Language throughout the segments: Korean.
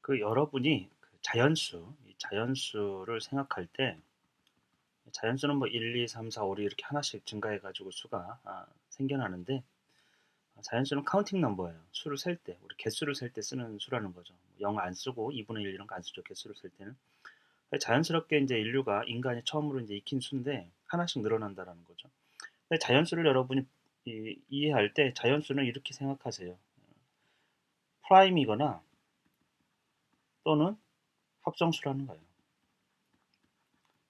여러분이 자연수, 이 자연수를 생각할 때 자연수는 뭐 1, 2, 3, 4, 5, 6 이렇게 하나씩 증가해 가지고 수가 생겨나는데 자연수는 카운팅 넘버예요. 수를 셀 때, 우리 개수를 셀 때 쓰는 수라는 거죠. 0 안 쓰고 2분의 1 이런 거 안 쓰죠. 개수를 셀 때는. 자연스럽게 이제 인류가 인간이 처음으로 이제 익힌 수인데 하나씩 늘어난다라는 거죠. 근데 자연수를 여러분이 이해할 때 자연수는 이렇게 생각하세요. 프라임이거나 또는 합성수라는 거예요.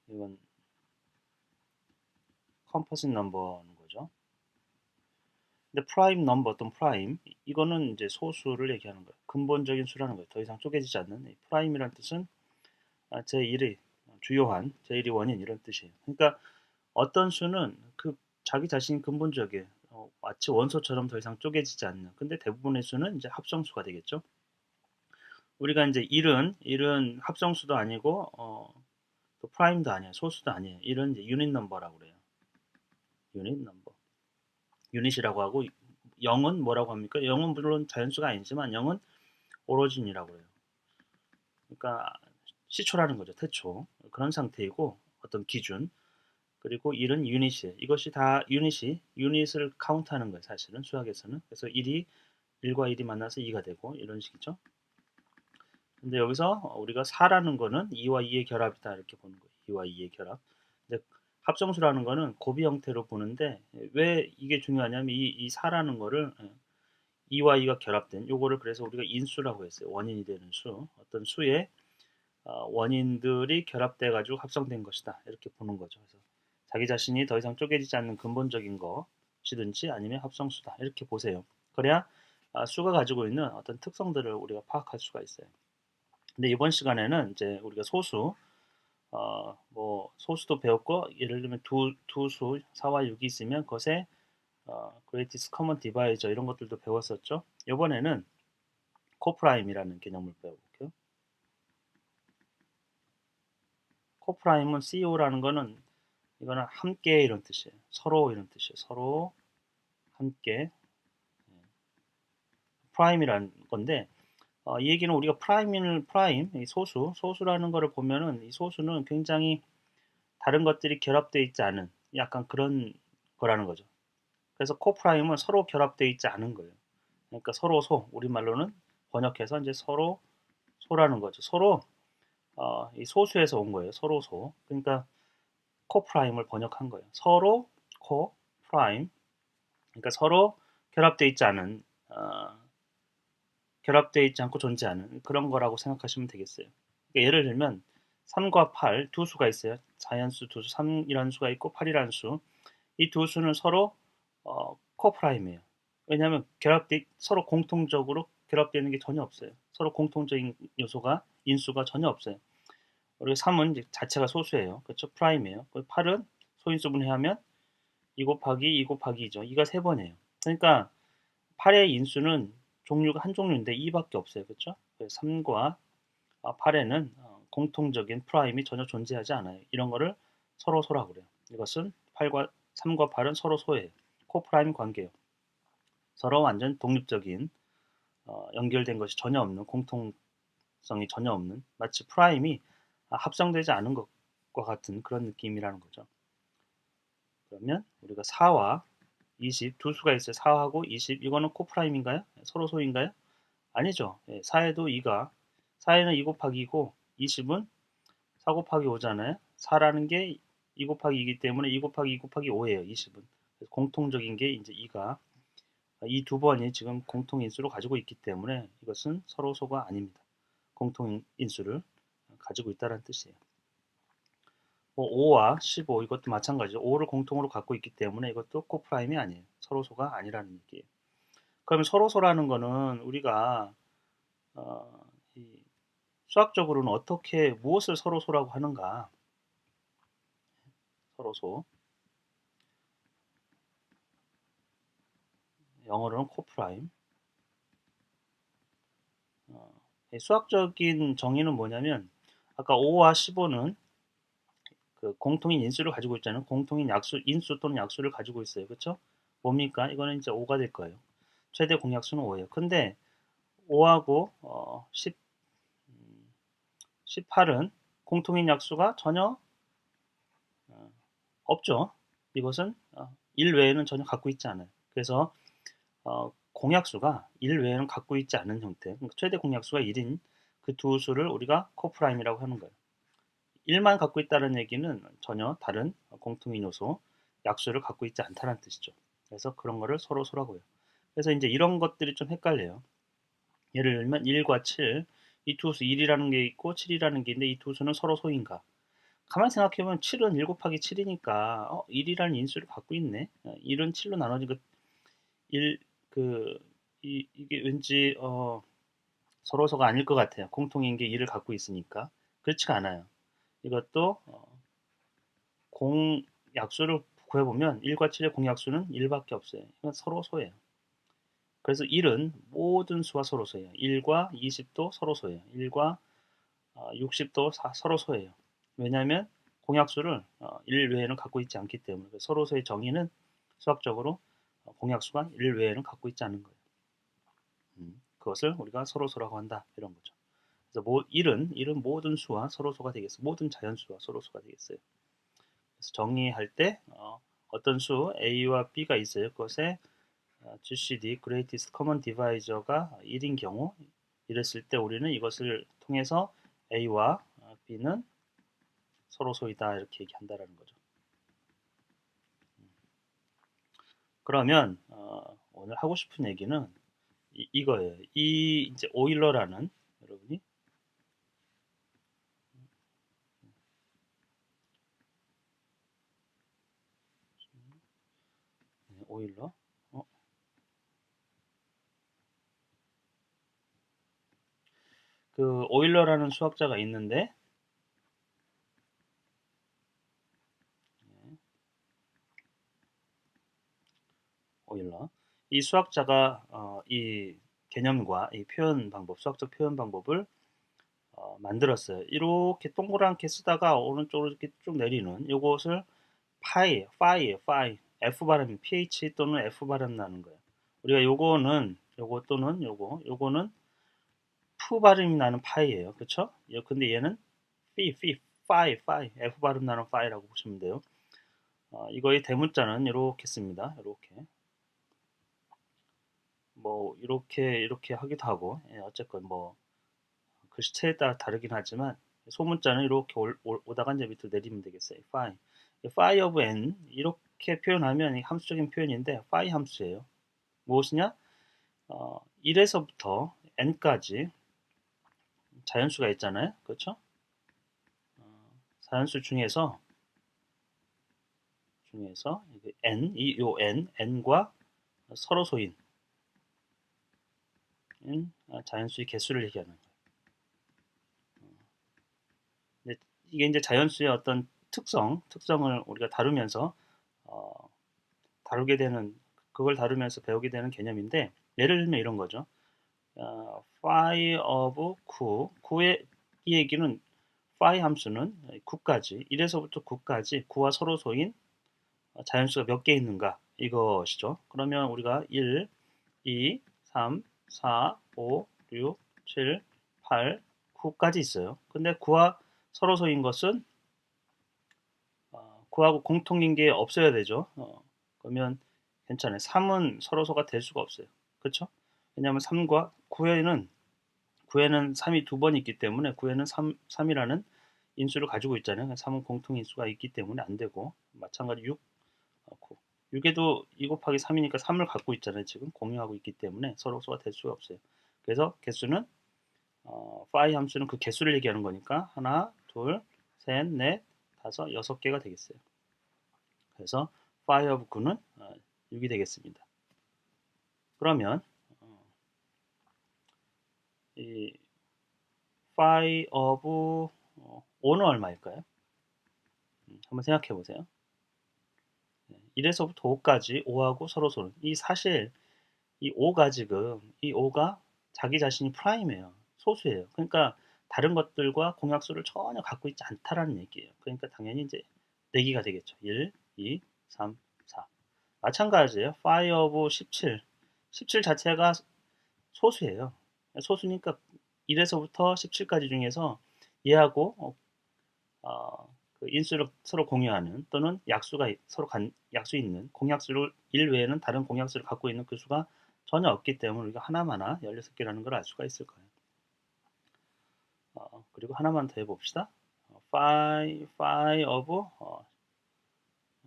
이건 컴포짓 넘버는 거죠. 근데 프라임 넘버 또는 프라임 이거는 이제 소수를 얘기하는 거예요. 근본적인 수라는 거예요. 더 이상 쪼개지지 않는 프라임이란 뜻은 제1의 주요한 제1의 원인 이런 뜻이에요. 그러니까 어떤 수는 자기 자신이 근본적이에요. 마치 원소처럼 더 이상 쪼개지지 않는. 근데 대부분의 수는 이제 합성수가 되겠죠. 우리가 이제 1은 합성수도 아니고 또 프라임도 아니에요. 소수도 아니에요. 1은 이제 유닛 넘버라고 그래요. 유닛 넘버. 유닛이라고 하고 0은 뭐라고 합니까? 0은 물론 자연수가 아니지만 0은 오로진이라고 해요. 그러니까 시초라는 거죠. 태초. 그런 상태이고 어떤 기준. 그리고 1은 유닛이에요. 이것이 다 유닛을 카운트하는 거예요. 사실은 수학에서는. 그래서 1과 1이 만나서 2가 되고 이런 식이죠. 근데 여기서 우리가 4라는 거는 2와 2의 결합이다 이렇게 보는 거예요. 2와 2의 결합. 이제 합성수라는 거는 고비 형태로 보는데 왜 이게 중요하냐면 이 4라는 거를 2와 2가 결합된 요거를 그래서 우리가 인수라고 했어요. 원인이 되는 수. 어떤 수의 원인들이 결합돼 가지고 합성된 것이다. 이렇게 보는 거죠. 그래서 자기 자신이 더 이상 쪼개지지 않는 근본적인 것이든지 아니면 합성수다. 이렇게 보세요. 그래야 수가 가지고 있는 어떤 특성들을 우리가 파악할 수가 있어요. 근데 이번 시간에는 이제 우리가 뭐 소수도 배웠고 예를 들면 두 수 4와 6이 있으면 그것의 greatest common divisor 이런 것들도 배웠었죠. 이번에는 코프라임이라는 개념을 배워볼게요. 코프라임은 CO라는 거는 이거는 함께 이런 뜻이에요. 서로 이런 뜻이에요. 서로 함께 프라임이라는 건데 이 얘기는 우리가 프라임 이 소수라는 거를 보면은 이 소수는 굉장히 다른 것들이 결합되어 있지 않은 약간 그런 거라는 거죠. 그래서 코프라임은 서로 결합되어 있지 않은 거예요. 그러니까 서로 우리말로는 번역해서 이제 서로 소라는 거죠. 서로 이 소수에서 온 거예요. 서로 소. 그러니까 코프라임을 번역한 거예요. 서로 코프라임. 그러니까 서로 결합되어 있지 않은 결합되어 있지 않고 존재하는 그런 거라고 생각하시면 되겠어요. 그러니까 예를 들면 3과 8 두 수가 있어요. 자연수 두 수, 3이라는 수가 있고 8이라는 수. 이 두 수는 서로 코프라임이에요. 왜냐하면 서로 공통적으로 결합되는 게 전혀 없어요. 서로 공통적인 요소가 인수가 전혀 없어요. 그리고 3은 자체가 소수예요. 그렇죠? 프라임이에요. 8은 소인수 분해하면 2 곱하기 2 곱하기 2죠. 2가 3번이에요. 그러니까 8의 인수는 종류가 한 종류인데 2밖에 없어요. 그렇죠? 3과 8에는 공통적인 프라임이 전혀 존재하지 않아요. 이런 거를 서로 소라고 그래요. 이것은 3과 8은 서로 소예요. 코프라임 관계예요. 서로 완전 독립적인 연결된 것이 전혀 없는 공통성이 전혀 없는 마치 프라임이 합성되지 않은 것과 같은 그런 느낌이라는 거죠. 그러면 우리가 4와 20 두 수가 있어요. 4하고 20 이거는 코프라임인가요? 서로 소인가요? 아니죠. 4에도 4에는 2 곱하기 2고 20은 4 곱하기 5잖아요. 4라는 게 2 곱하기 2이기 때문에 2 곱하기 2 곱하기 5예요. 20은. 공통적인 게 이제 2가 이 두 번이 지금 공통인수를 가지고 있기 때문에 이것은 서로 소가 아닙니다. 공통인수를 가지고 있다는 뜻이에요. 5와 15 이것도 마찬가지죠. 5를 공통으로 갖고 있기 때문에 이것도 코프라임이 아니에요. 서로소가 아니라는 얘기예요. 그러면 서로소라는 거는 우리가 어, 수학적으로는 어떻게 무엇을 서로소라고 하는가? 서로소 영어로는 코프라임. 수학적인 정의는 뭐냐면 아까 5와 15는 공통인 인수를 가지고 있잖아요. 공통인 인수 또는 약수를 가지고 있어요. 그렇죠? 뭡니까? 이거는 이제 5가 될 거예요. 최대 공약수는 5예요. 근데 5하고 18은 공통인 약수가 전혀 없죠. 이것은 1 외에는 전혀 갖고 있지 않아요. 그래서 공약수가 1 외에는 갖고 있지 않은 형태, 그러니까 최대 공약수가 1인 그 두 수를 우리가 코프라임이라고 하는 거예요. 1만 갖고 있다는 얘기는 전혀 다른 공통인 요소, 약수를 갖고 있지 않다는 뜻이죠. 그래서 그런 거를 서로소라고 해요. 그래서 이제 이런 것들이 좀 헷갈려요. 예를 들면 1과 7, 이 두 수 1이라는 게 있고 7이라는 게 있는데 이 두 수는 서로 소인가? 가만히 생각해보면 7은 1 곱하기 7이니까 1이라는 인수를 갖고 있네. 1은 7로 나눠진 그 1, 이게 왠지 서로서가 아닐 것 같아요. 공통인 게 1을 갖고 있으니까. 그렇지가 않아요. 이것도 공약수를 구해보면 1과 7의 공약수는 1밖에 없어요. 이건 서로소예요. 그래서 1은 모든 수와 서로소예요. 1과 20도 서로소예요. 1과 60도 서로소예요. 왜냐하면 공약수를 1 외에는 갖고 있지 않기 때문에 서로소의 정의는 수학적으로 공약수가 1 외에는 갖고 있지 않은 거예요. 그것을 우리가 서로소라고 한다. 이런 거죠. 그래서 1은 모든 수와 서로소가 되겠어요. 모든 자연수와 서로소가 되겠어요. 그래서 정의할 때 어떤 수 A와 B가 있어요. 그것에 GCD, Greatest Common Divisor가 1인 경우 이랬을 때 우리는 이것을 통해서 A와 B는 서로소이다 이렇게 얘기한다라는 거죠. 그러면 오늘 하고 싶은 얘기는 이거예요. 이 이제 오일러라는 여러분이 오일러 그 오일러라는 수학자가 있는데 오일러 이 수학자가 이 개념과 이 표현 방법, 수학적 표현 방법을 만들었어요. 이렇게 동그랗게 쓰다가 오른쪽으로 이렇게 쭉 내리는 이것을 파이, F 발음, PH 또는 F 발음 나는 거예요. 우리가 요거 또는 요거는 푸 발음이 나는 파이예요. 그렇죠? 근데 얘는 파이, F 발음 나는 파이라고 보시면 돼요. 이거의 대문자는 이렇게 씁니다. 이렇게. 뭐 이렇게 하기도 하고 어쨌건 뭐 글씨체에 따라 다르긴 하지만 소문자는 이렇게 오다가 이제 밑으로 내리면 되겠어요. phi of n 이렇게 표현하면 함수적인 표현인데 phi 함수예요. 무엇이냐? 1에서부터 n까지 자연수가 있잖아요. 그렇죠? 자연수 중에서 요 n과 서로소인 자연수의 개수를 얘기하는 거예요. 근데 이게 이제 자연수의 어떤 특성을 우리가 다루면서 그걸 다루면서 배우게 되는 개념인데 예를 들면 이런 거죠. phi of 9의 이 얘기는 phi 함수는 9까지 1에서부터 9까지 9와 서로소인 자연수가 몇 개 있는가 이것이죠. 그러면 우리가 1, 2, 3, 4, 5, 6, 7, 8, 9까지 있어요. 근데 9와 서로소인 것은 9하고 공통인 게 없어야 되죠. 그러면 괜찮아요. 3은 서로소가 될 수가 없어요. 그렇죠? 왜냐하면 3과 9에는 3이 두 번 있기 때문에 9에는 3이라는 인수를 가지고 있잖아요. 3은 공통인수가 있기 때문에 안 되고 마찬가지 6에도 2 곱하기 3이니까 3을 갖고 있잖아요. 지금 공유하고 있기 때문에 서로소가 될 수가 없어요. 그래서 개수는 phi 함수는 그 개수를 얘기하는 거니까 하나, 둘, 셋, 넷, 다섯, 6개가 되겠어요. 그래서 phi of 9는 6이 되겠습니다. 그러면 이 phi of 5는 얼마일까요? 한번 생각해 보세요. 1에서부터 5까지 5하고 서로소는 사실 이 5가 지금 이 5가 자기 자신이 프라임이에요. 소수예요. 그러니까 다른 것들과 공약수를 전혀 갖고 있지 않다라는 얘기예요. 그러니까 당연히 이제 4개가 되겠죠. 1, 2, 3, 4. 마찬가지예요. phi of 17. 17 자체가 소수예요. 소수니까 1에서부터 17까지 중에서 얘하고 그 인수를 서로 공유하는 또는 약수가 서로 약수 있는 공약수를 1 외에는 다른 공약수를 갖고 있는 그 수가 전혀 없기 때문에 우리가 하나마나 16개라는 걸 알 수가 있을 거예요. 그리고 하나만 더 해봅시다. phi of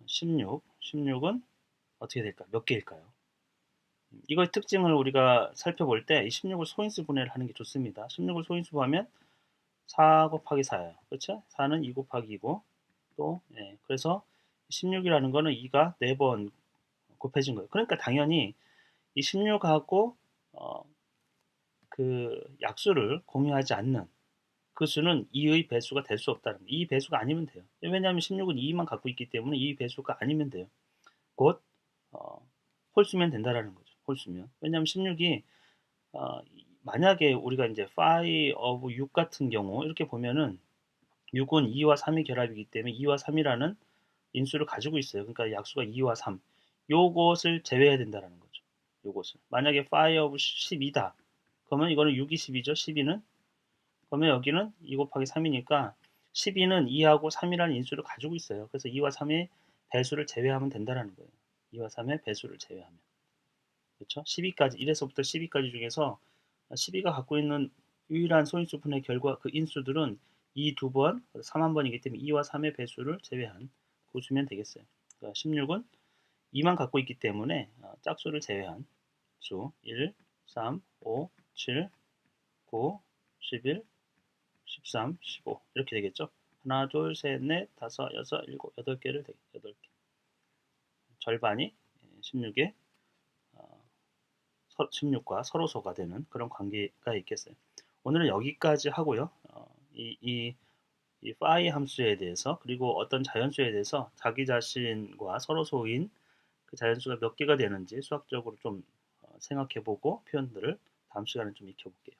16은 어떻게 될까요? 몇 개일까요? 이거의 특징을 우리가 살펴볼 때 이 16을 소인수 분해를 하는 게 좋습니다. 16을 소인수 하면 4 곱하기 4예요. 그렇죠? 4는 2 곱하기 2고 또 그래서 16이라는 거는 2가 4번 곱해진 거예요. 그러니까 당연히 이 16하고 그 약수를 공유하지 않는 그 수는 2의 배수가 될 수 없다는 거예요. 2 배수가 아니면 돼요. 왜냐하면 16은 2만 갖고 있기 때문에 2 배수가 아니면 돼요. 곧 홀수면 된다라는 거죠. 홀수면. 왜냐하면 16이 만약에 우리가 이제 phi of 6 같은 경우 이렇게 보면은 6은 2와 3이 결합이기 때문에 2와 3이라는 인수를 가지고 있어요. 그러니까 약수가 2와 3. 요것을 제외해야 된다는 거죠. 요것을. 만약에 phi of 12다. 그러면 이거는 6이 10이죠. 12는. 그러면 여기는 2 곱하기 3이니까 12는 2하고 3이라는 인수를 가지고 있어요. 그래서 2와 3의 배수를 제외하면 된다는 거예요. 2와 3의 배수를 제외하면. 그렇죠? 12까지 1에서부터 12까지 중에서 12가 갖고 있는 유일한 소인수분의 결과 그 인수들은 이 두 번, 3 한 번이기 때문에 2와 3의 배수를 제외한 그 수면 되겠어요. 그러니까 16은 2만 갖고 있기 때문에 짝수를 제외한 수 1, 3, 5, 7, 9, 11, 13, 15 이렇게 되겠죠. 하나, 둘, 셋, 넷, 다섯, 여섯, 일곱, 8개를 되겠죠. 8개. 절반이 16의 16과 서로소가 되는 그런 관계가 있겠어요. 오늘은 여기까지 하고요. 이 phi 함수에 대해서 그리고 어떤 자연수에 대해서 자기 자신과 서로소인 그 자연수가 몇 개가 되는지 수학적으로 좀 생각해보고 표현들을 다음 시간에 좀 익혀볼게요.